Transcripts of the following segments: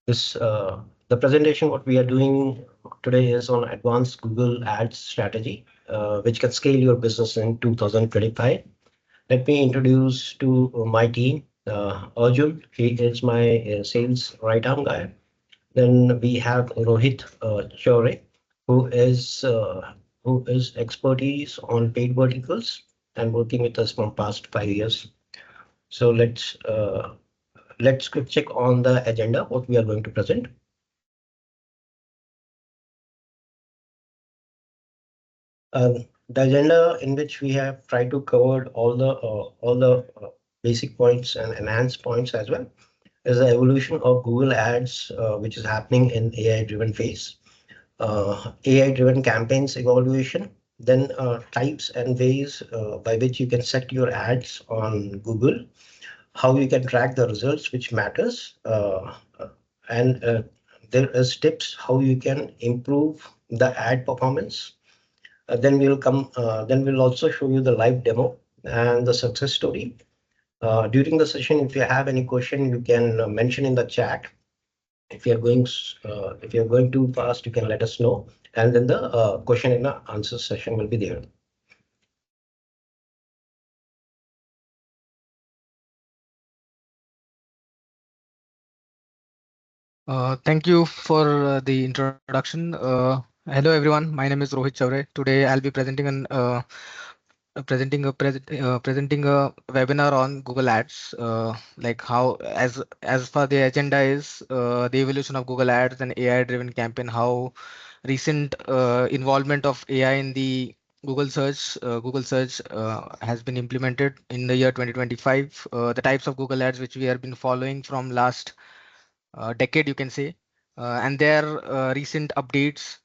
This the presentation what we are doing today is on advanced Google Ads strategy, which can scale your business in 2025. Let me introduce to my team. Arjun, he is my sales right arm guy. Then we have Rohit Chaure, who is expertise on paid verticals and working with us from past 5 years. So let's quick check on the agenda what we are going to present. The agenda in which we have tried to cover all the basic points and enhanced points as well is the evolution of Google Ads, which is happening in AI-driven phase, AI-driven campaigns evaluation, then types and ways by which you can set your ads on Google, how you can track the results, which matters, and there is tips how you can improve the ad performance. Then we'll also show you the live demo and the success story. During the session, if you have any question, you can mention in the chat. If you're going too fast, you can let us know, and then the question and answer session will be there. Thank you for the introduction. Hello everyone, my name is Rohit Chaure. Today I'll be presenting a webinar on Google Ads. Like how as far the agenda is the evolution of Google Ads and AI-driven campaign. How recent involvement of AI in the Google search has been implemented in the year 2025. The types of Google Ads which we have been following from last decade, you can say, and their recent updates.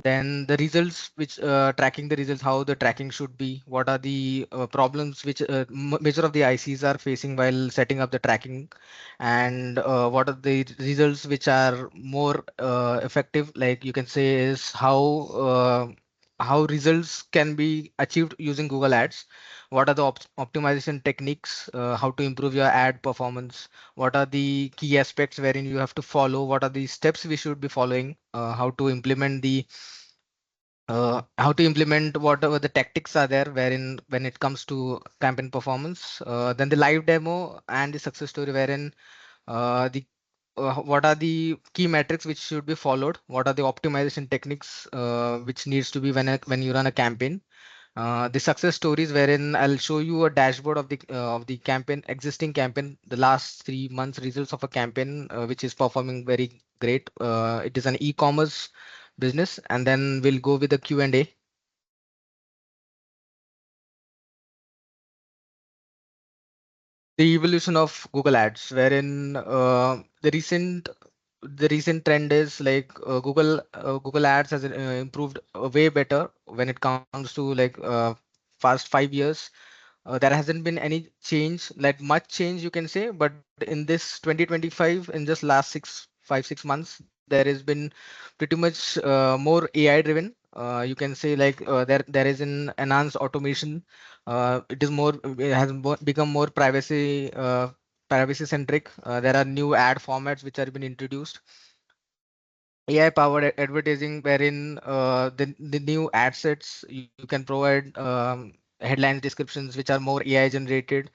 Then the results, which tracking the results, how the tracking should be, what are the problems which major of the ICs are facing while setting up the tracking, and what are the results which are more effective, like you can say, is how results can be achieved using Google Ads. What are the optimization techniques, how to improve your ad performance, what are the key aspects wherein you have to follow, what are the steps we should be following, how to implement whatever the tactics are there wherein when it comes to campaign performance, then the live demo and the success story wherein the what are the key metrics which should be followed, what are the optimization techniques which needs to be when you run a campaign, the success stories wherein I'll show you a dashboard of the campaign, existing campaign, the last 3 months results of a campaign which is performing very great. It is an e-commerce business, and then we'll go with the Q&A. The evolution of Google Ads, wherein the recent trend is like Google Ads has improved way better when it comes to like past 5 years. There hasn't been any change, like much change you can say, but in this 2025, in just last 6 months, there has been pretty much more AI driven. You can say like there is an enhanced automation. It has become more privacy centric. There are new ad formats which are been introduced. AI powered advertising, wherein the new ad sets you can provide headlines, descriptions which are more AI generated.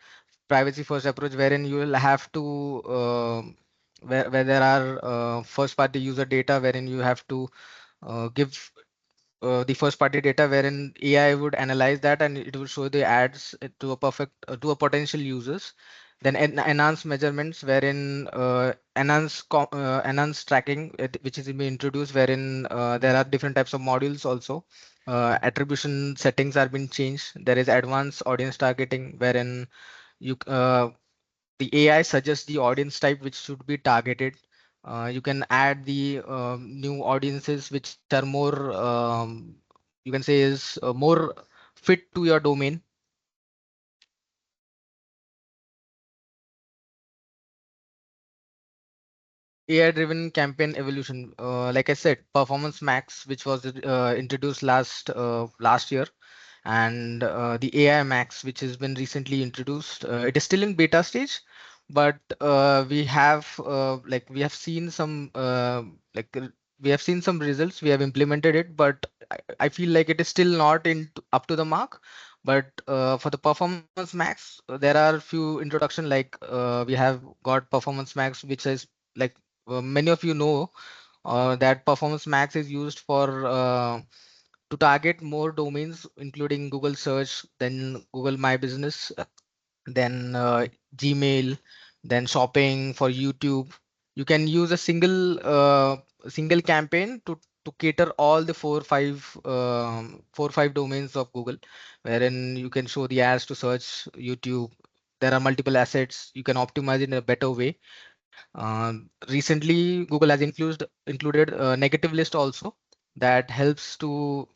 Privacy first approach, wherein you will have to where there are first party user data, wherein you have to give the first party data, wherein AI would analyze that and it will show the ads to a potential users. Then enhanced measurements, wherein enhanced tracking, which is being introduced, wherein there are different types of modules also. Attribution settings are being changed. There is advanced audience targeting, wherein you the AI suggests the audience type which should be targeted. You can add the new audiences which are more you can say is more fit to your domain. AI driven campaign evolution, like I said, Performance Max, which was introduced last year, and the AI Max, which has been recently introduced. It is still in beta stage, but we have seen some like we have seen some results. We have implemented it, but I feel like it is still not up to the mark. But for the Performance Max, there are few introduction, like we have got Performance Max, which is like many of you know that Performance Max is used for to target more domains, including Google Search, then Google My Business, then Gmail, then shopping for YouTube. You can use a single campaign to cater all the four or five domains of Google, wherein you can show the ads to search YouTube. There are multiple assets. You can optimize it in a better way. Recently, Google has included a negative list also that helps to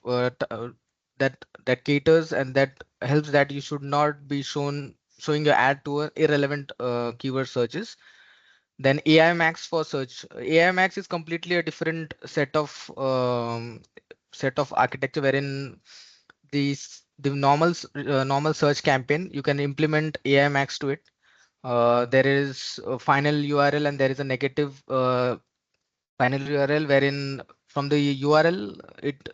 that caters and that helps that you should not be showing your ad to irrelevant keyword searches. Then AI Max for search. AI Max is completely a different set of architecture, wherein the normal search campaign you can implement AI Max to it. There is a final URL and there is a negative final URL, wherein from the URL it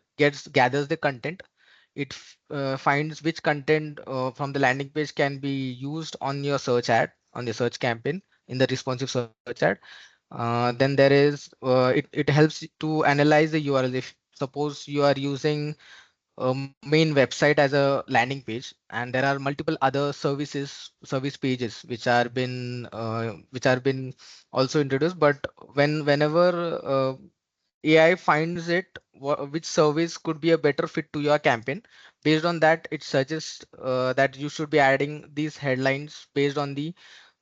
gathers the content. It finds which content from the landing page can be used on your search ad, on your search campaign, in the responsive search ad. Then there is it helps to analyze the URL. If suppose you are using a main website as a landing page, and there are multiple other service pages which are been also introduced, but whenever AI finds which service could be a better fit to your campaign. Based on that, it suggests that you should be adding these headlines based on the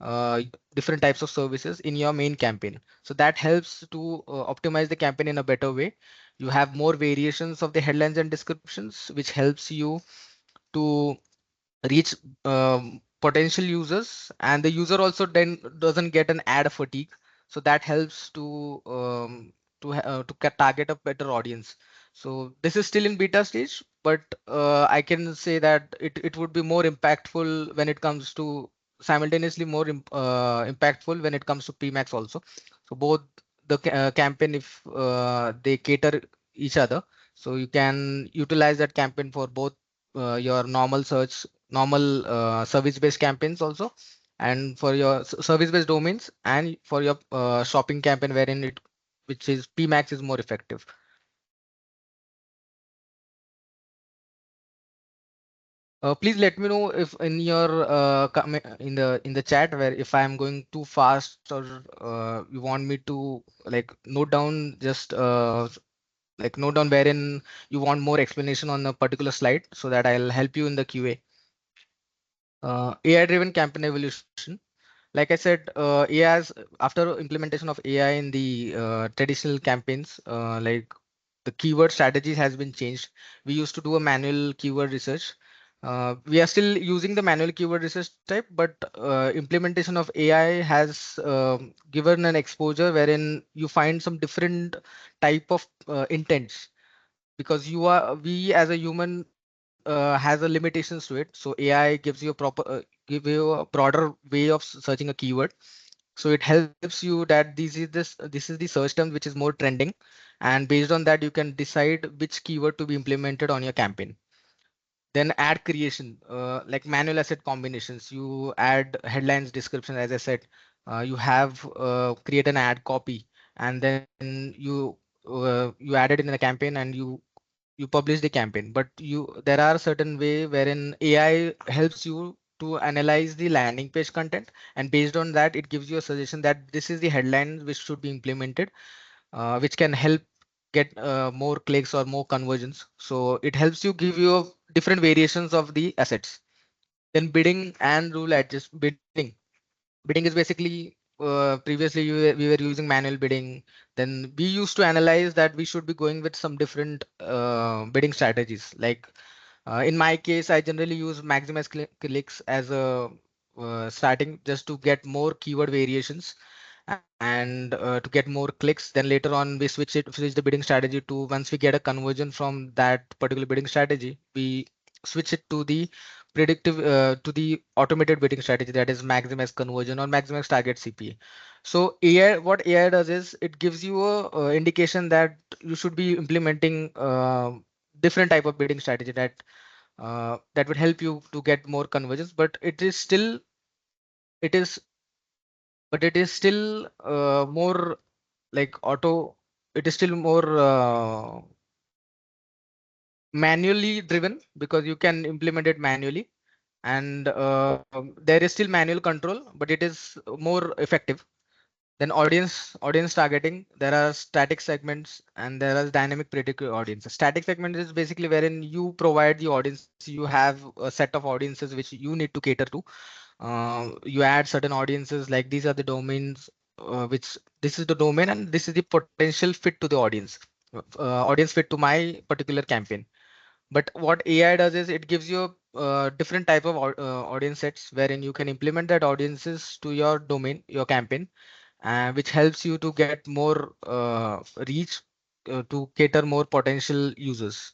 uh, different types of services in your main campaign. So that helps to optimize the campaign in a better way. You have more variations of the headlines and descriptions, which helps you to reach potential users, and the user also then doesn't get an ad fatigue. So that helps to target a better audience. So this is still in beta stage, but I can say that it would be more impactful when it comes to simultaneously impactful when it comes to PMax also. So both the campaign, if they cater each other, so you can utilize that campaign for both your normal service-based campaigns also, and for your service-based domains, and for your shopping campaign, wherein it which is PMax is more effective. Please let me know if in your in the chat, where if I am going too fast, or you want me to like note down, just like note down wherein you want more explanation on a particular slide, so that I'll help you in the QA. AI-driven campaign evolution. Like I said, AI has, after implementation of AI in the traditional campaigns, like the keyword strategies has been changed. We used to do a manual keyword research. We are still using the manual keyword research type, but implementation of AI has given an exposure wherein you find some different type of intents, because we as a human has a limitations to it. So AI gives you a give you a broader way of searching a keyword. So it helps you that this is the search term which is more trending, and based on that you can decide which keyword to be implemented on your campaign. Then ad creation, like manual asset combinations. You add headlines, description, as I said. You have create an ad copy, and then you add it in the campaign, and you publish the campaign. But there are certain way wherein AI helps you to analyze the landing page content, and based on that it gives you a suggestion that this is the headline which should be implemented, which can help get more clicks or more conversions. So it helps you give you different variations of the assets. Then bidding and rule adjust bidding. Bidding is basically previously we were using manual bidding. Then we used to analyze that we should be going with some different bidding strategies. Like in my case, I generally use maximize clicks as a starting, just to get more keyword variations, and to get more clicks. Then later on we switch the bidding strategy to, once we get a conversion from that particular bidding strategy, we switch it to the predictive to the automated bidding strategy, that is maximize conversion or maximize target CPA. So AI, what AI does is it gives you a indication that you should be implementing different type of bidding strategy that would help you to get more conversions, but it is it is still more like auto. It is still more manually driven because you can implement it manually, and there is still manual control, but it is more effective. Then audience targeting. There are static segments and there are dynamic predictive audiences. Static segment is basically wherein you provide the audience. You have a set of audiences which you need to cater to. You add certain audiences, like these are the domains, which this is the domain and this is the potential fit to the audience, audience fit to my particular campaign. But what AI does is it gives you different type of audience sets wherein you can implement that audiences to your domain, your campaign, which helps you to get more reach to cater more potential users.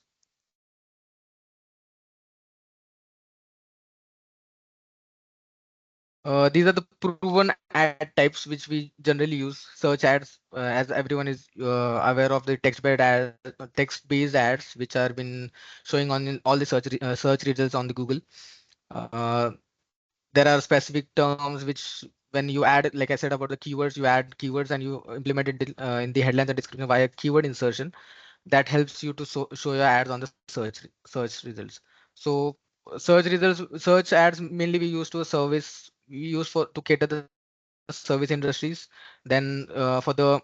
These are the proven ad types which we generally use. Search ads, as everyone is aware of, the text-based ads, which are been showing on in all the search results on the Google. Uh, there are specific terms which, when you add, like I said about the keywords, you add keywords and you implement it in the headlines and description via keyword insertion. That helps you to show your ads on the search results. So search ads mainly we use to a service we use for to cater the service industries. Then for the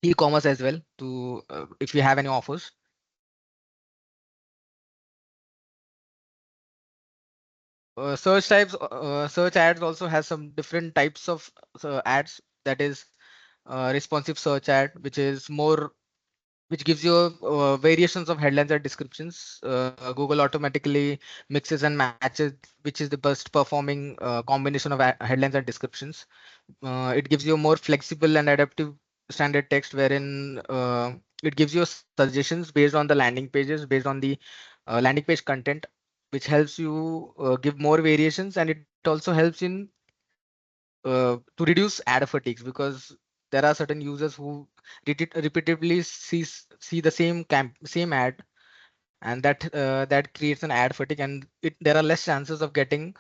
e-commerce as well, to if you have any offers. Search ads also has some different types of ads. That is responsive search ad, which is more, which gives you variations of headlines and descriptions. Google automatically mixes and matches which is the best performing combination of headlines and descriptions. It gives you more flexible and adaptive standard text, wherein it gives you suggestions based on the landing pages, based on the landing page content, which helps you give more variations, and it also helps in to reduce ad fatigues, because there are certain users who repeatedly see the same ad, and that creates an ad fatigue, and there are less chances of getting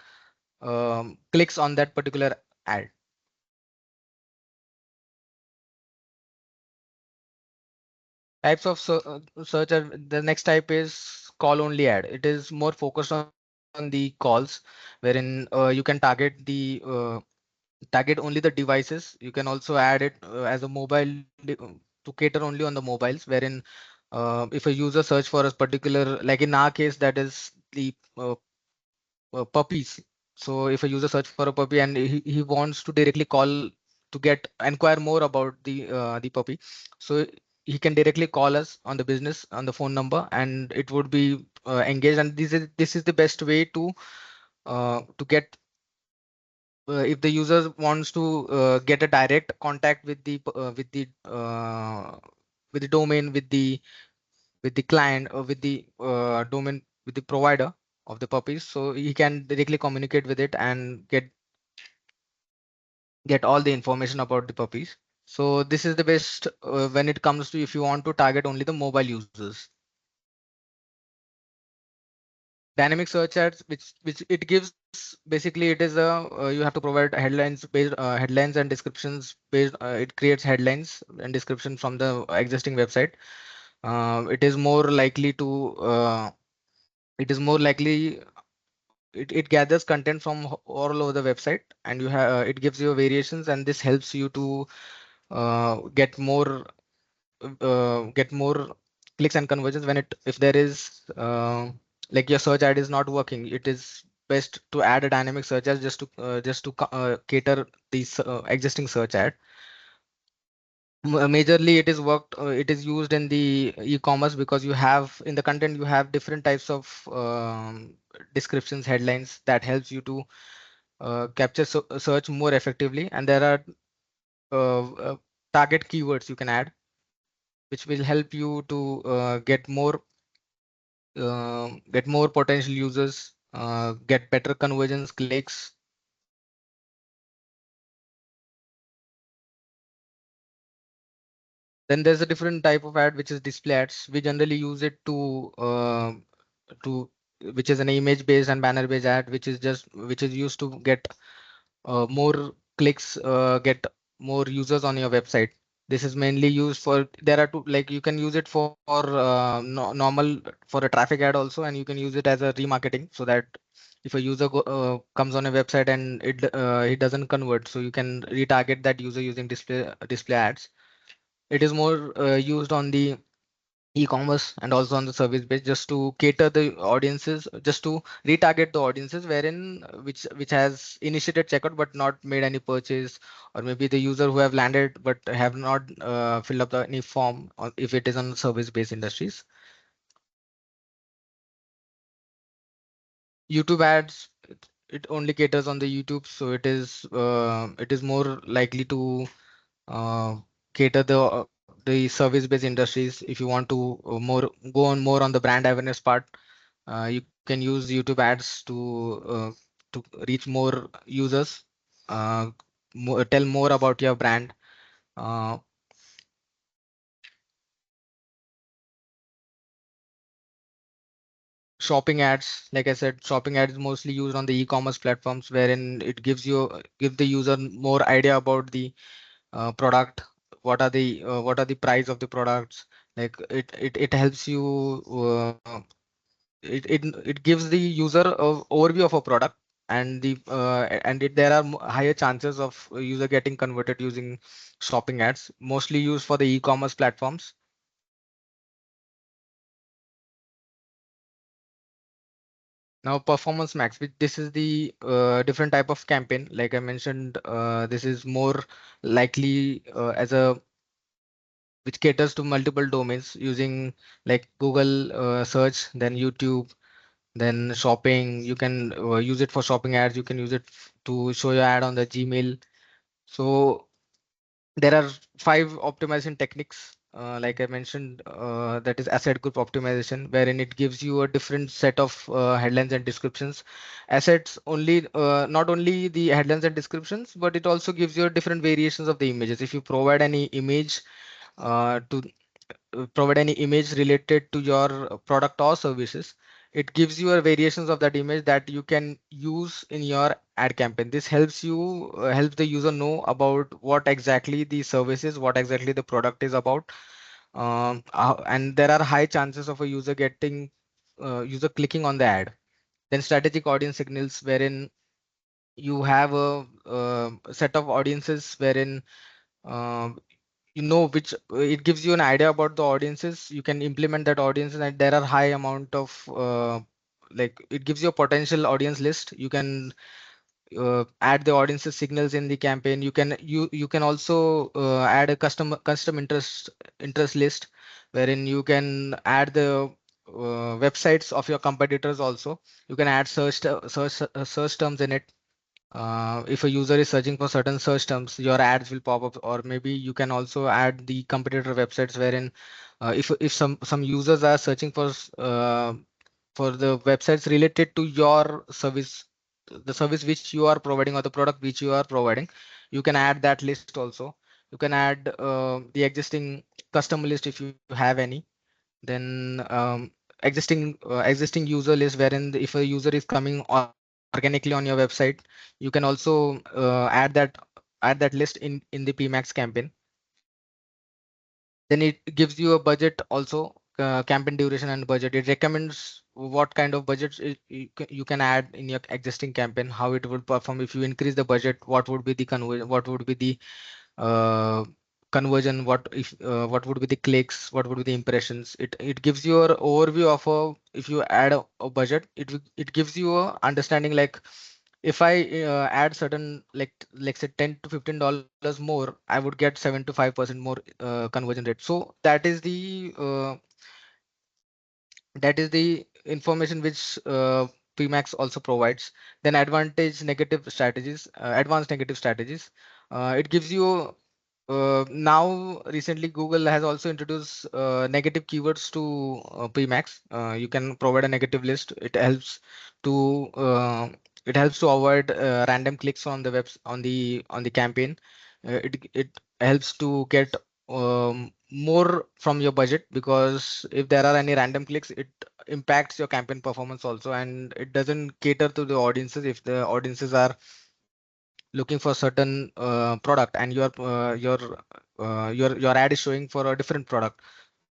clicks on that particular ad. Types of search the next type is call only ad. It is more focused on the calls, wherein you can target only the devices. You can also add it as a to cater only on the mobiles, wherein if a user search for a particular, like in our case, that is the puppies. So if a user search for a puppy and he wants to directly call to get inquire more about the puppy, so he can directly call us on the business on the phone number, and it would be engaged. And this is the best way to get if the user wants to get a direct contact with the domain, with the client, or with the domain, with the provider of the puppies, so he can directly communicate with it and get all the information about the puppies. So this is the best when it comes to if you want to target only the mobile users. Dynamic search ads, which it gives, basically it is a you have to provide headlines and descriptions based. It creates headlines and description from the existing website. It is more likely to it is more likely it gathers content from all over the website, and you have it gives you variations, and this helps you to get more clicks and conversions when it if there is like your search ad is not working. It is best to add a dynamic search ad just to cater these existing search ad. Majorly it is it is used in the e-commerce, because you have in the content you have different types of descriptions, headlines, that helps you to capture search more effectively. And there are target keywords you can add, which will help you to get more potential users get better conversions, clicks. Then there's a different type of ad which is display ads. We generally use it to which is an image based and banner based ad, which is used to get more clicks, get more users on your website. This is mainly used for, there are two, like you can use it for normal, for a traffic ad also, and you can use it as a remarketing, so that if a user comes on a website and it doesn't convert, so you can retarget that user using display ads. It is more used on the e-commerce and also on the service base, just to cater the audiences, just to retarget the audiences wherein which has initiated checkout but not made any purchase, or maybe the user who have landed but have not filled up any form, or if it is on service based industries. YouTube ads, it only caters on the YouTube, so it is more likely to uh, cater the service based industries. If you want to more go on more on the brand awareness part, you can use YouTube ads to reach more users, uh, tell more about your brand. Uh, Shopping ads, like I said, shopping ads is mostly used on the e-commerce platforms, wherein it give the user more idea about the product. What are the price of the products? Like it helps you. It gives the user a overview of a product, and there are higher chances of user getting converted using shopping ads, mostly used for the e-commerce platforms. Now Performance Max, which this is the different type of campaign. Like I mentioned, this is more likely as a which caters to multiple domains, using like Google search, then YouTube, then shopping. You can use it for shopping ads. You can use it to show your ad on the Gmail. So there are 5 optimization techniques. Like I mentioned, that is asset group optimization, wherein it gives you a different set of headlines and descriptions. Assets only, not only the headlines and descriptions, but it also gives you different variations of the images. If you provide any image to provide any image related to your product or services, it gives you a variations of that image that you can use in your ad campaign. This helps you helps the user know about what exactly the service is, what exactly the product is about. And there are high chances of a user clicking on the ad. Then strategic audience signals, wherein you have a set of audiences wherein uh, you know which it gives you an idea about the audiences. You can implement that audiences, and there are high amount of like it gives you a potential audience list. You can add the audiences signals in the campaign. You can also add a custom interest list, wherein you can add the websites of your competitors also. You can add search terms in it. If a user is searching for certain search terms, your ads will pop up. Or maybe you can also add the competitor websites, wherein if some users are searching for the websites related to your service, the service which you are providing or the product which you are providing, you can add that list also. You can add the existing customer list if you have any. Then existing user list, wherein if a user is coming organically on your website, you can also add that list in the PMax campaign. Then it gives you a budget also, campaign duration and budget. It recommends what kind of budgets you can add in your existing campaign, how it would perform. If you increase the budget, what would be the conversion, what would be the uh, conversion, what would be the clicks, what would be the impressions. It gives you an overview of if you add a budget, it gives you a understanding, like if I add certain, like say $10 to $15 more, I would get 7 to 5% more conversion rate. So that is the information which PMax also provides. Then advanced negative strategies. It gives you now recently Google has also introduced negative keywords to PMax. You can provide a negative list. It helps to avoid random clicks on the webs on the campaign. It helps to get more from your budget, because if there are any random clicks, it impacts your campaign performance also, and it doesn't cater to the audiences. If the audiences are looking for certain product, and your ad is showing for a different product,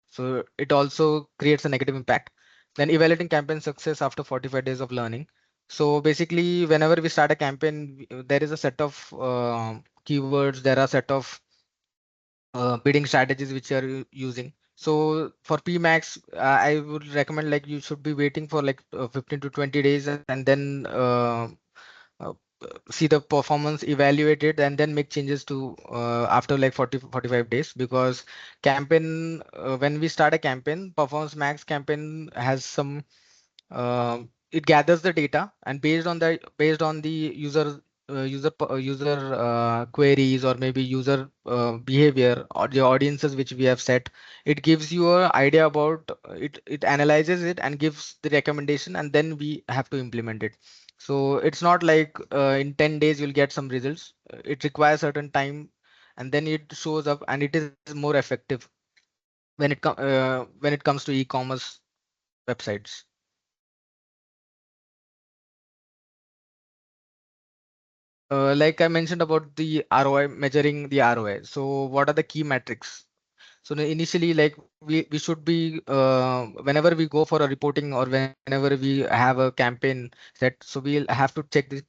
so it also creates a negative impact. Then evaluating campaign success after 45 days of learning. So basically, whenever we start a campaign, there is a set of keywords, there are set of bidding strategies which you are using. So for PMax, I would recommend, like, you should be waiting for like 15 to 20 days, and then uh, see the performance, evaluate it, and then make changes to after like 45 days. Because campaign, when we start a campaign, Performance Max campaign has some it gathers the data, and based on the user queries, or maybe user behavior, or the audiences which we have set, it gives you an idea about it. It analyzes it and gives the recommendation, and then we have to implement it. So it's not like in 10 days you'll get some results. It requires certain time, and then it shows up, and it is more effective when it comes to e-commerce websites. Like I mentioned about the ROI, measuring the ROI. So what are the key metrics? So initially, like, we should be whenever we go for a reporting, or whenever we have a campaign set, so we'll have to check the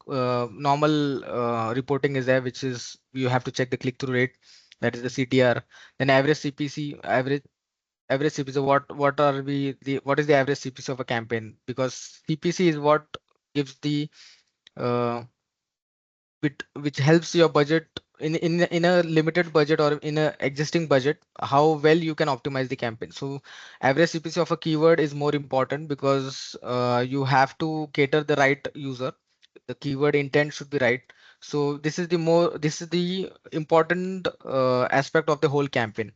normal reporting is there, which is you have to check the click-through rate, that is the CTR, then average CPC, average CPC. What is the average CPC of a campaign? Because CPC is what gives the uh, which helps your budget in a limited budget, or in a existing budget, how well you can optimize the campaign. So average CPC of a keyword is more important, because you have to cater the right user. The keyword intent should be right. So this is the important aspect of the whole campaign.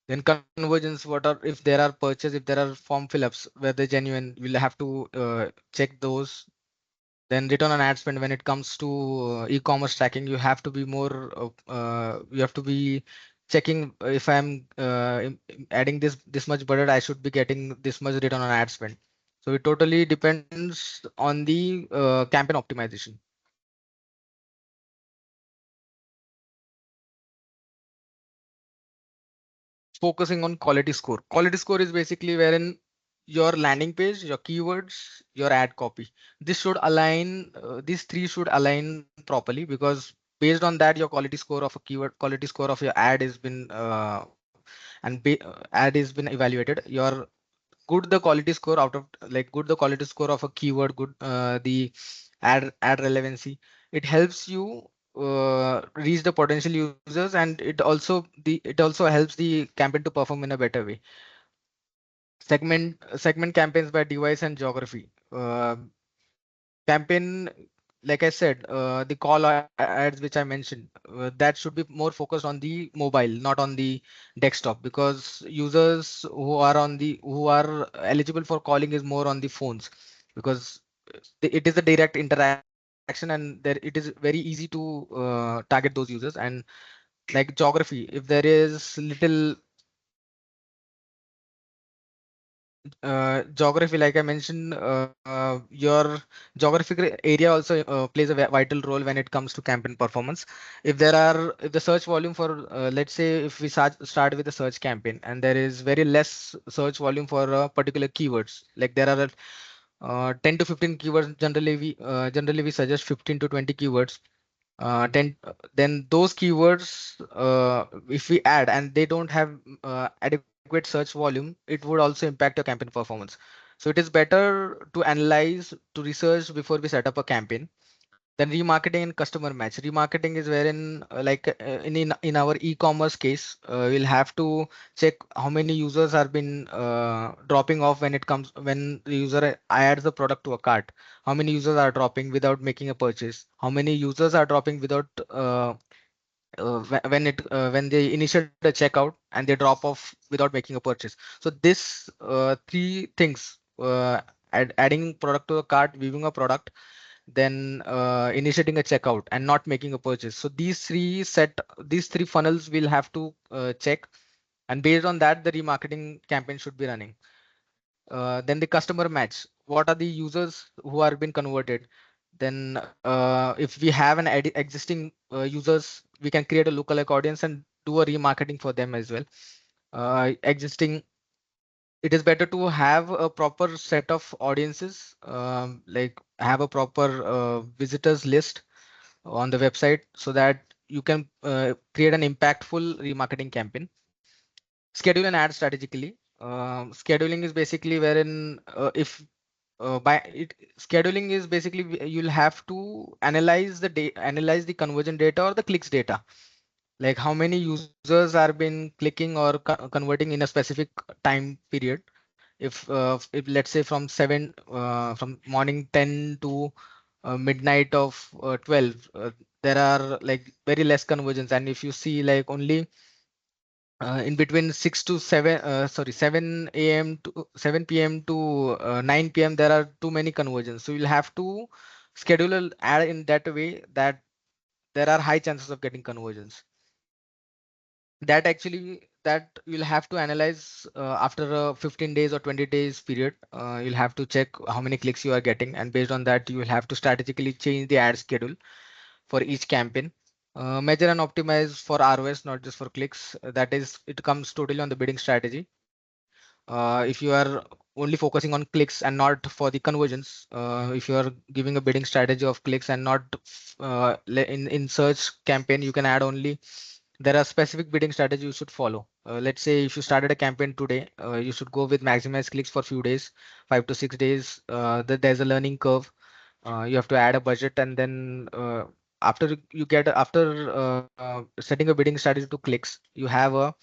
Then conversions, what are, if there are purchase, if there are form fill-ups where they're genuine, we'll have to check those. Then return on ad spend, when it comes to e-commerce tracking, you have to be checking, if I'm adding this much budget, I should be getting this much return on ad spend. So it totally depends on the campaign optimization. Focusing on quality score. Quality score is basically wherein your landing page, your keywords, your ad copy. This should align. These three should align properly, because based on that, your quality score of a keyword, quality score of your ad has been ad has been evaluated. Your good the quality score out of, like, good the quality score of a keyword, good the ad relevancy. It helps you reach the potential users, and it also helps the campaign to perform in a better way. Segment campaigns by device and geography. Campaign, like I said, the ads which I mentioned, that should be more focused on the mobile, not on the desktop, because users who are eligible for calling is more on the phones, because it is a direct interaction, and there it is very easy to target those users. And like geography, if there is little geography, like I mentioned, your geographical area also plays a vital role when it comes to campaign performance. If the search volume for, let's say, if we start with a search campaign, and there is very less search volume for particular keywords, like there are 10 to 15 keywords. Generally we suggest 15 to 20 keywords. 10 Then those keywords, if we add and they don't have adequate search volume, it would also impact your campaign performance. So it is better to analyze, to research before we set up a campaign. Then remarketing and customer match. Remarketing is wherein, in our e-commerce case, we'll have to check how many users are been dropping off when the user adds the product to a cart. How many users are dropping without making a purchase? How many users are dropping without when they initiate a checkout and they drop off without making a purchase. So this three things, adding product to the cart, viewing a product, then initiating a checkout and not making a purchase. So these three funnels will have to check, and based on that the remarketing campaign should be running. Then the customer match, what are the users who are been converted. Then if we have an existing users, we can create a lookalike audience and do a remarketing for them as well. Existing, it is better to have a proper set of audiences, like have a proper visitors list on the website so that you can create an impactful remarketing campaign. Schedule and add strategically. Scheduling is basically wherein if by it scheduling is basically you'll have to analyze the conversion data or the clicks data, like how many users are been clicking or converting in a specific time period. If let's say from 7 from morning 10 to midnight of 12, there are like very less conversions, and if you see like only in between 6 to 7 sorry 7 a.m. to 7 p.m. to 9 p.m. there are too many conversions, so you'll have to schedule an ad in that way that there are high chances of getting conversions. That you'll have to analyze after a 15 days or 20 days period. You'll have to check how many clicks you are getting, and based on that you will have to strategically change the ad schedule for each campaign. Measure and optimize for ROS, not just for clicks. That is, it comes totally on the bidding strategy. If you are only focusing on clicks and not for the conversions, if you are giving a bidding strategy of clicks and not in search campaign, you can add only, there are specific bidding strategy you should follow. Let's say if you started a campaign today, you should go with maximize clicks for few days, 5 to 6 days. There's a learning curve. You have to add a budget, and then after setting a bidding strategy to clicks, you have a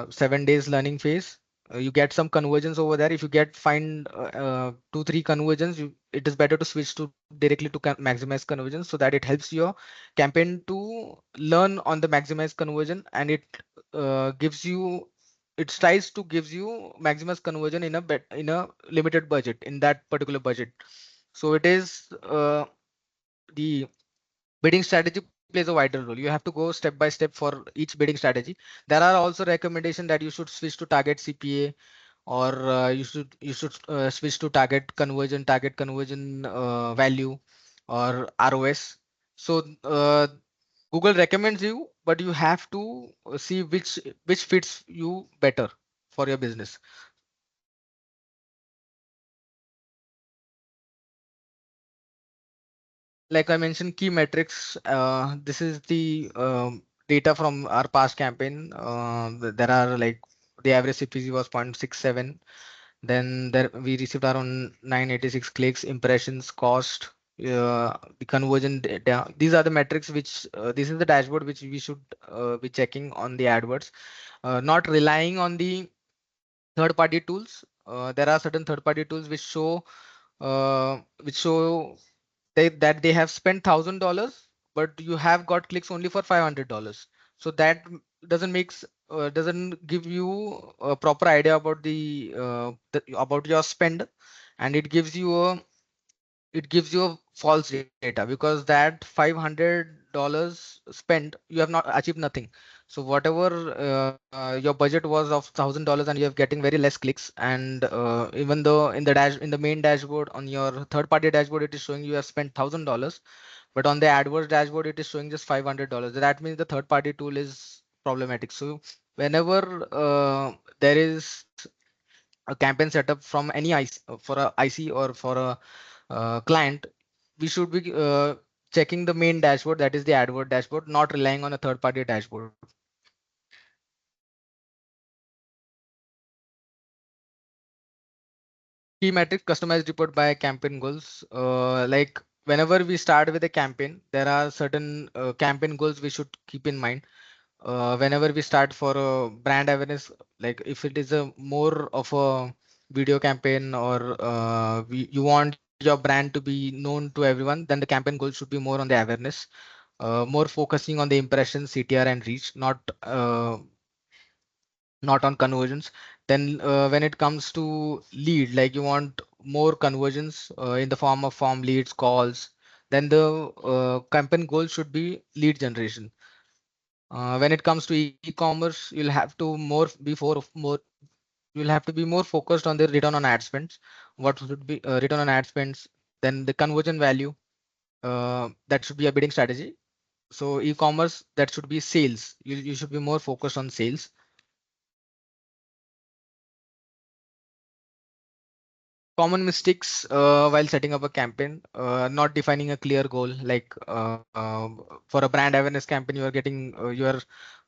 7 days learning phase. You get some conversions over there. If you get find 2 3 conversions, it is better to switch to directly to maximize conversions, so that it helps your campaign to learn on the maximize conversion, and gives you, it tries to gives you maximize conversion in a limited budget, in that particular budget. So it is the bidding strategy plays a wider role. You have to go step by step for each bidding strategy. There are also recommendations that you should switch to target CPA, or you should switch to target conversion value, or ROS. So Google recommends you, but you have to see which fits you better for your business. Like I mentioned, key metrics. This is the data from our past campaign. There are like the average CPC was 0.67. Then there we received around 986 clicks, impressions, cost, the conversion data. These are the metrics which this is the dashboard which we should be checking on the AdWords, not relying on the third-party tools. There are certain third-party tools which show that they have spent $1,000, but you have got clicks only for $500. So that doesn't give you a proper idea about about your spend, and it gives you a false data, because that $500 spent, you have not achieved nothing. So whatever your budget was of $1,000 and you have getting very less clicks, and even though in the main dashboard on your third party dashboard it is showing you have spent $1,000, but on the AdWords dashboard it is showing just $500. That means the third party tool is problematic. So whenever there is a campaign setup from any IC, for a IC or for a client, we should be checking the main dashboard, that is the AdWord dashboard, not relying on a third party dashboard. Key metrics, customized report by campaign goals. Like whenever we start with a campaign, there are certain campaign goals we should keep in mind. Whenever we start for a brand awareness, like if it is a more of a video campaign, or you want your brand to be known to everyone, then the campaign goal should be more on the awareness. more focusing on the impression, CTR, and reach, not on conversions. Then when it comes to lead, like you want more conversions in the form of form leads, calls, then the campaign goal should be lead generation. When it comes to e-commerce, you'll have to you'll have to be more focused on the return on ad spends. What should be return on ad spends? Then the conversion value. That should be a bidding strategy. So e-commerce, that should be sales. You should be more focused on sales. Common mistakes while setting up a campaign: not defining a clear goal. Like for a brand awareness campaign, you are getting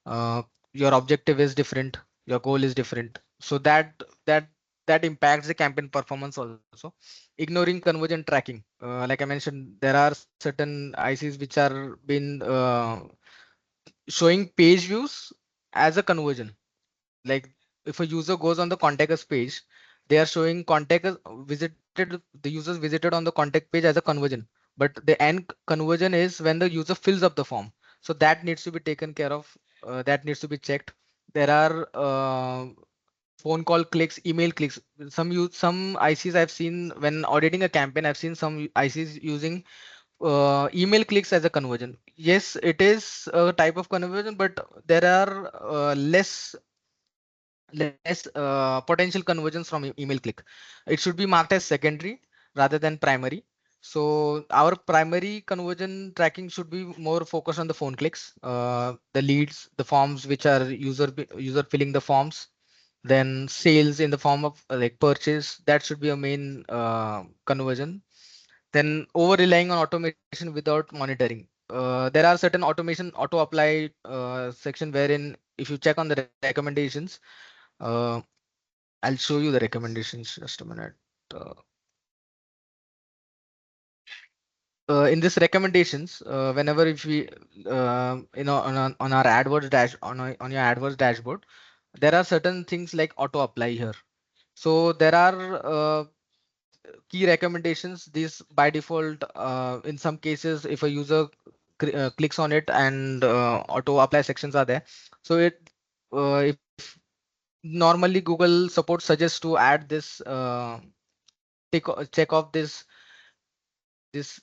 your objective is different, your goal is different, so that impacts the campaign performance also. Ignoring conversion tracking, like I mentioned, there are certain ICs which are been showing page views as a conversion. Like if a user goes on the contact us page, they are showing visited, the users visited on the contact page as a conversion, but the end conversion is when the user fills up the form. So that needs to be taken care of. That needs to be checked. There are phone call clicks, email clicks. Some ICs I've seen when auditing a campaign, I've seen some ICs using email clicks as a conversion. Yes, it is a type of conversion, but there are less potential conversions from email click. It should be marked as secondary rather than primary. So our primary conversion tracking should be more focused on the phone clicks, the leads, the forms which are user filling the forms, then sales in the form of like purchase. That should be a main conversion. Then over relying on automation without monitoring. There are certain automation auto apply section wherein if you check on the recommendations, uh, I'll show you the recommendations, just a minute. Uh, in this recommendations, whenever if we on our AdWords on your AdWords dashboard, there are certain things like auto apply here. So there are key recommendations. These by default, in some cases, if a user clicks on it and auto apply sections are there. So if normally Google support suggests to add this check off this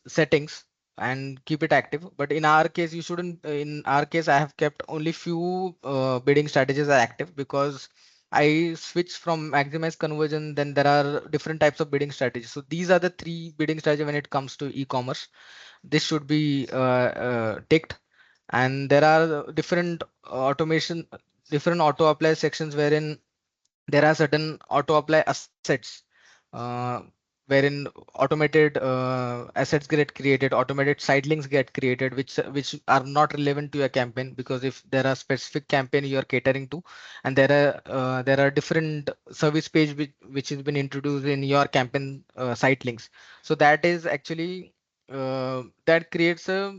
settings and keep it active, but in our case you shouldn't. In our case, I have kept only few bidding strategies are active because I switch from maximize conversion. Then there are different types of bidding strategies. So these are the three bidding strategies when it comes to e-commerce. This should be ticked. And there are different auto apply sections wherein there are certain auto apply assets, uh, wherein automated assets get created, automated site links get created, which are not relevant to your campaign, because if there are specific campaign you are catering to, and there are different service page which has been introduced in your campaign site links. So that is actually that creates a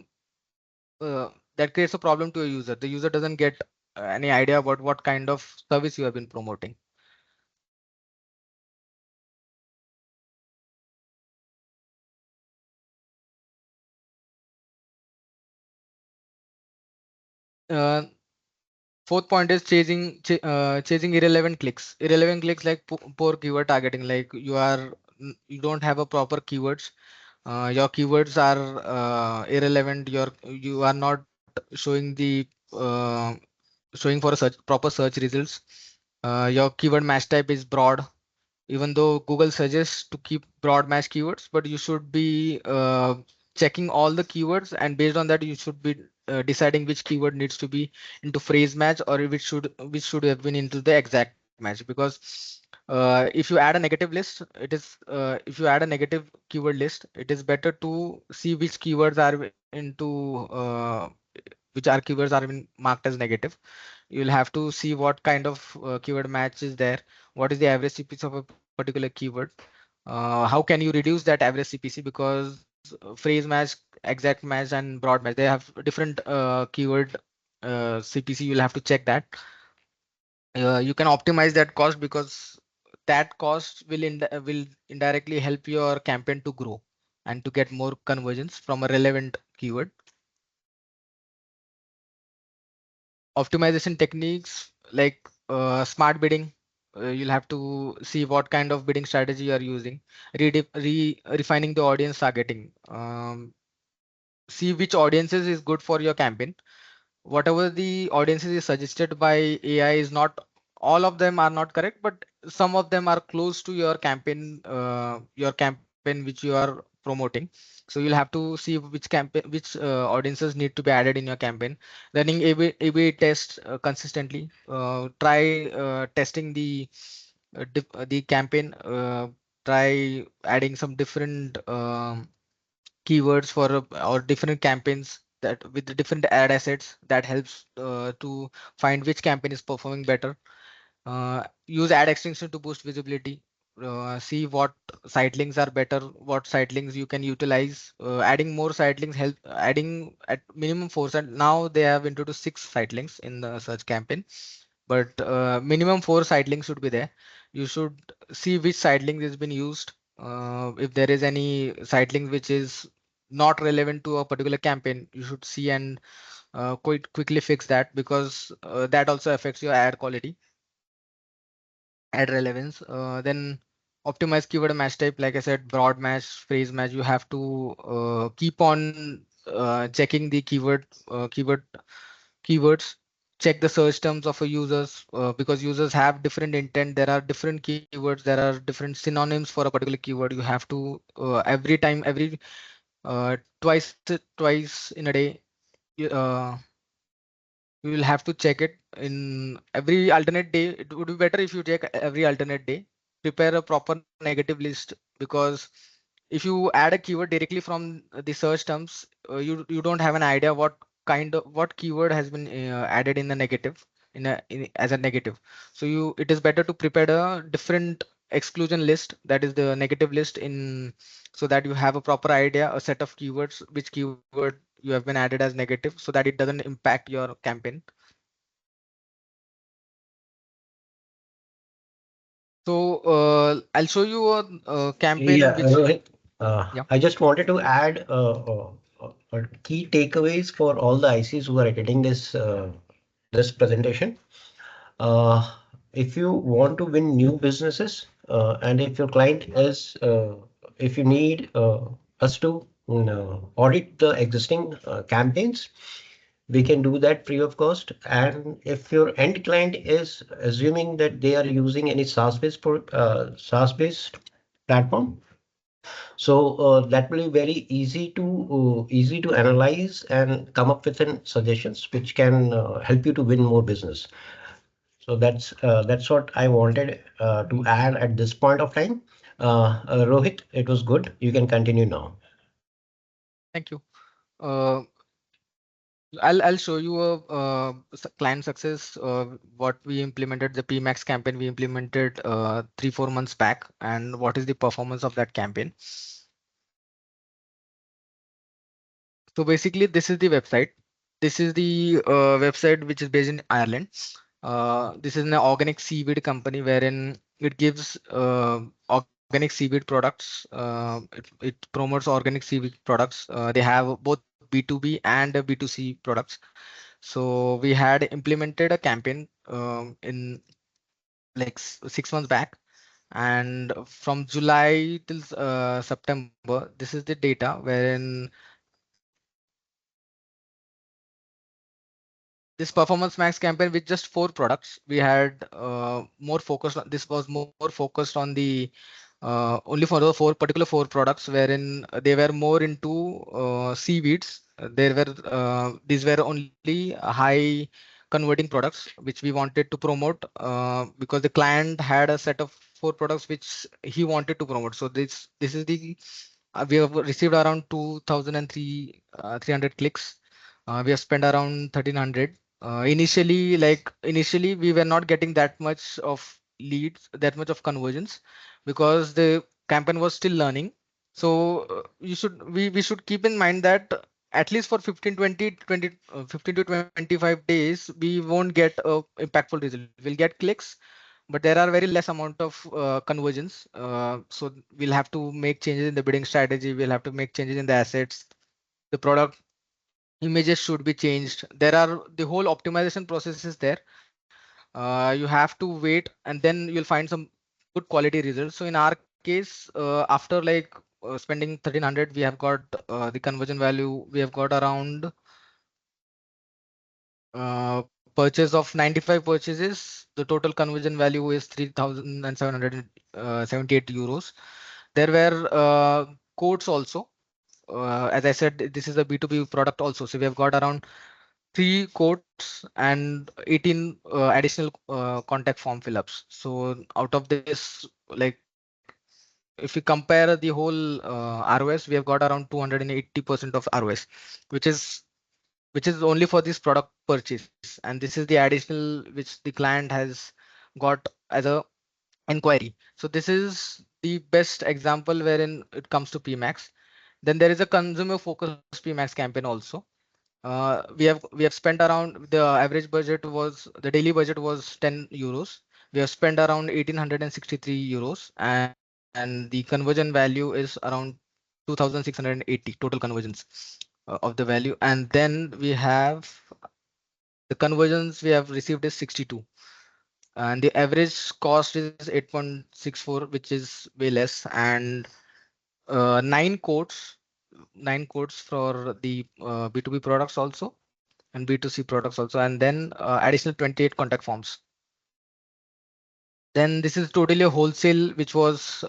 problem to a user. The user doesn't get any idea about what kind of service you have been promoting. Uh, Fourth point is chasing irrelevant clicks. Irrelevant clicks like poor keyword targeting. Like you don't have a proper keywords. Your keywords are irrelevant. You are not showing the uh, showing for a proper search results. Your keyword match type is broad, even though Google suggests to keep broad match keywords, but you should be checking all the keywords, and based on that, you should be deciding which keyword needs to be into phrase match, or which should have been into the exact match. Because if you add a negative list, if you add a negative keyword list, it is better to see which keywords are which are keywords are been marked as negative. You'll have to see what kind of keyword match is there, what is the average CPC of a particular keyword. How can you reduce that average CPC? Because phrase match, exact match, and broad match, they have different keyword CPC. You'll have to check that. You can optimize that cost, because that cost will indirectly help your campaign to grow and to get more conversions from a relevant keyword. optimization techniques like smart bidding. You'll have to see what kind of bidding strategy you are using, refining the audience targeting, see which audiences is good for your campaign. Whatever the audiences is suggested by AI is not, all of them are not correct, but some of them are close to your campaign which you are promoting. So you'll have to see which audiences need to be added in your campaign. Running A/B tests consistently. Try testing the campaign. Try adding some different keywords for or different campaigns that with the different ad assets that helps to find which campaign is performing better. Use ad extension to boost visibility. See what site links are better, what site links you can utilize. Adding more site links help, adding at minimum 4 site. Now they have introduced 6 site links in the search campaign, but minimum 4 site links should be there. You should see which site link has been used. If there is any site link which is not relevant to a particular campaign, you should see and quite quickly fix that, because that also affects your ad quality, ad relevance. Then optimize keyword match type. Like I said, broad match, phrase match. You have to keep on checking the keywords. Check the search terms of a users, because users have different intent. There are different keywords. There are different synonyms for a particular keyword. You have to every time, twice in a day. You, you will have to check it in every alternate day. It would be better if you check every alternate day. Prepare a proper negative list, because if you add a keyword directly from the search terms, you don't have an idea what keyword has been added in the negative, as a negative. So it is better to prepare a different exclusion list, that is the negative list, in so that you have a proper idea, a set of keywords, which keyword you have been added as negative, so that it doesn't impact your campaign. So I'll show you a campaign Yeah, which, Rohit, yeah. I just wanted to add key takeaways for all the ICs who are attending this presentation. Uh, if you want to win new businesses, and if your client is, if you need us to audit the existing campaigns, we can do that free of cost. And if your end client is assuming that they are using any SaaS-based platform, so that will be very easy to analyze and come up with an suggestions which can help you to win more business. So that's what I wanted to add at this point of time. Rohit, it was good. You can continue now. Thank you. Uh, I'll show you a client success. What we implemented, the PMAX campaign we implemented 3-4 months back, and what is the performance of that campaign. So basically, this is the website. This is the website which is based in Ireland. This is an organic seaweed company wherein it gives organic seaweed products. It promotes organic seaweed products. They have both B2B and B2C products. So we had implemented a campaign in like 6 months back, and from July till September, this is the data wherein this performance max campaign with just 4 products, we had more focused on, this was more focused on the only for the particular 4 products, wherein they were more into seaweeds. There were these were only high converting products which we wanted to promote, because the client had a set of 4 products which he wanted to promote. So this is the we have received around 300 clicks. We have spent around 1300. Initially we were not getting that much of leads, that much of conversions, because the campaign was still learning. So we should keep in mind that at least for 15 to 25 days we won't get a impactful result. We'll get clicks, but there are very less amount of conversions. So we'll have to make changes in the bidding strategy. We'll have to make changes in the assets, the product. images should be changed. There are the whole optimization process is there. You have to wait and then you'll find some good quality results. So in our case, after like spending 1300, we have got the conversion value. We have got around purchase of 95 purchases. The total conversion value is 3,778 euros. There were codes also. As I said, this is a B2B product also. So we have got around 3 codes and 18 additional contact form fill-ups. So out of this, like if you compare the whole ROS, we have got around 280% of ROS, which is only for this product purchase, and this is the additional which the client has got as a inquiry. So this is the best example wherein it comes to PMAX. Then there is a consumer focused PMAX campaign also. We have spent around, the average budget was, the daily budget was 10 euros. We have spent around 1863 euros, and the conversion value is around 2680 total conversions of the value. And then we have the conversions we have received is 62, and the average cost is 8.64, which is way less. And 9 codes, 9 codes for the B2B products also, and B2C products also, and then additional 28 contact forms. Then this is totally a wholesale, which was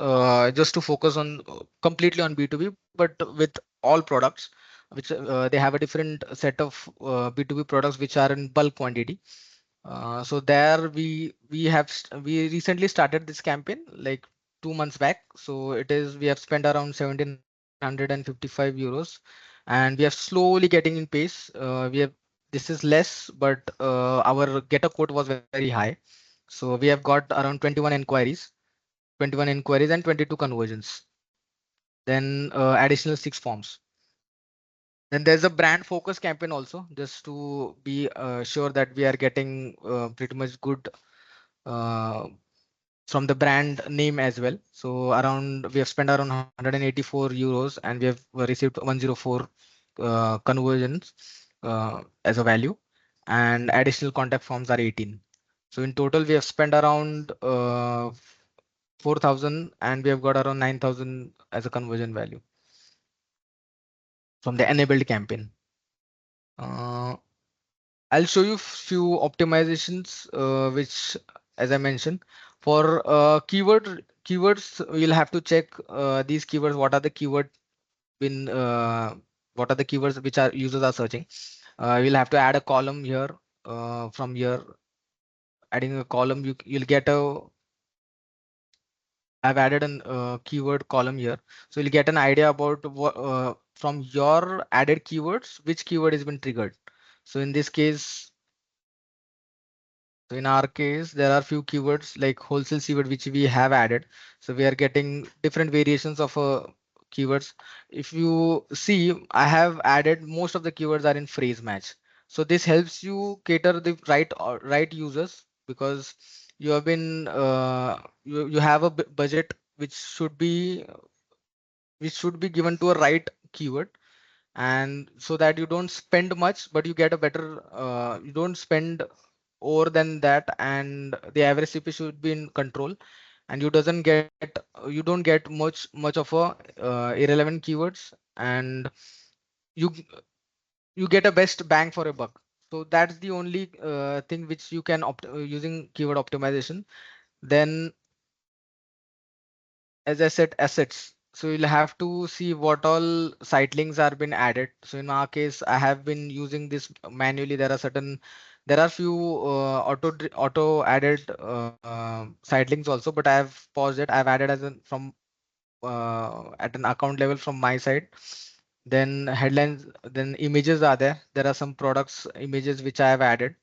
just to focus on completely on B2B, but with all products, which they have a different set of B2B products which are in bulk quantity. So there we recently started this campaign like 2 months back. So it is, we have spent around 1755 euros, and we are slowly getting in pace. We have, this is less, but our getter quote was very high. So we have got around 21 inquiries and 22 conversions. Then additional 6 forms. Then there's a brand focus campaign also, just to be sure that we are getting pretty much good uh, from the brand name as well. So around, we have spent around 184 euros, and we have received 104 conversions as a value, and additional contact forms are 18. So in total, we have spent around 4,000, and we have got around 9,000 as a conversion value from the enabled campaign. I'll show you few optimizations, which, as I mentioned, for keywords, we'll have to check these keywords. What are the keyword been? What are the keywords which our users are searching? We'll have to add a column here. From here, adding a column, you'll get a. I've added an keyword column here, so you'll get an idea about what from your added keywords, which keyword has been triggered. So in this case, so in our case, there are few keywords like wholesale keyword which we have added. So we are getting different variations of keywords. If you see, I have added most of the keywords are in phrase match. So this helps you cater the right users, because you have been you have a budget which should be given to a right keyword, and so that you don't spend much, but you get a better you don't spend over than that, and the average CP should be in control, and you don't get much of a irrelevant keywords, and you you get a best bang for a buck. So that's the only thing which you can using keyword optimization. Then, as I said, assets. So you'll have to see what all site links are been added. So in our case, I have been using this manually. There are few auto added site links also, but I have paused it. I've added as an from at an account level from my side. Then headlines, then images are there. There are some products images which I have added.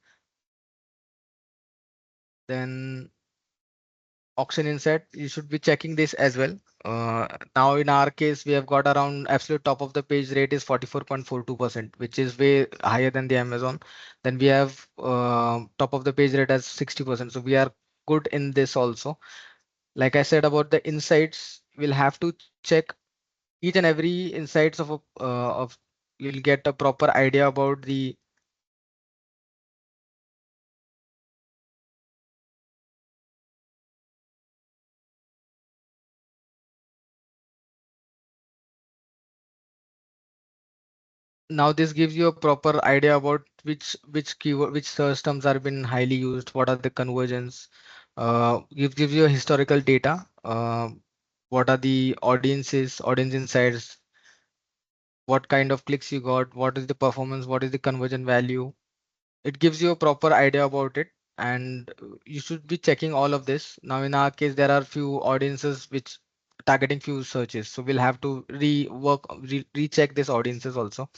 Then auction insight, you should be checking this as well. Now in our case, we have got around absolute top of the page rate is 44.42%, which is way higher than the Amazon. Then we have top of the page rate as 60%, so we are good in this also. Like I said about the insights, we'll have to check each and every insights of you'll get a proper idea about the now this gives you a proper idea about which keyword, which search terms are been highly used, what are the conversions. Gives you a historical data. What are the audiences, audience insights, what kind of clicks you got, what is the performance, what is the conversion value. It gives you a proper idea about it, and you should be checking all of this. Now in our case, there are few audiences which targeting few searches, so we'll have to recheck this audiences also.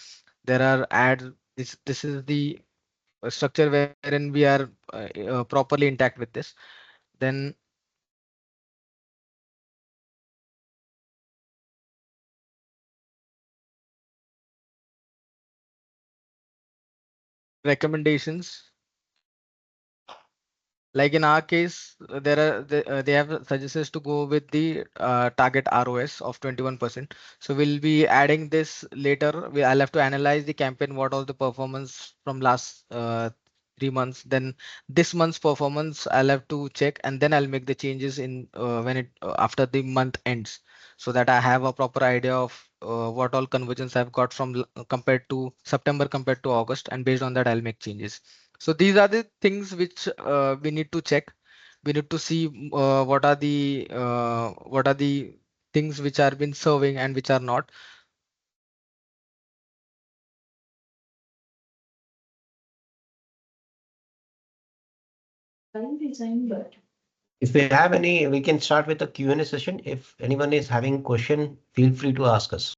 There are ads. This is the structure wherein we are properly intact with this. Then recommendations. Like in our case, they have suggested to go with the target ROS of 21%. So we'll be adding this later. I'll have to analyze the campaign, what was the performance from last 3 months. Then this month's performance I'll have to check, and then I'll make the changes in when it after the month ends, so that I have a proper idea of what all conversions I've got from compared to September compared to August, and based on that I'll make changes. So these are the things which we need to check. We need to see what are the things which are been serving and which are not. If we have any, we can start with the Q&A session. If anyone is having question, feel free to ask us.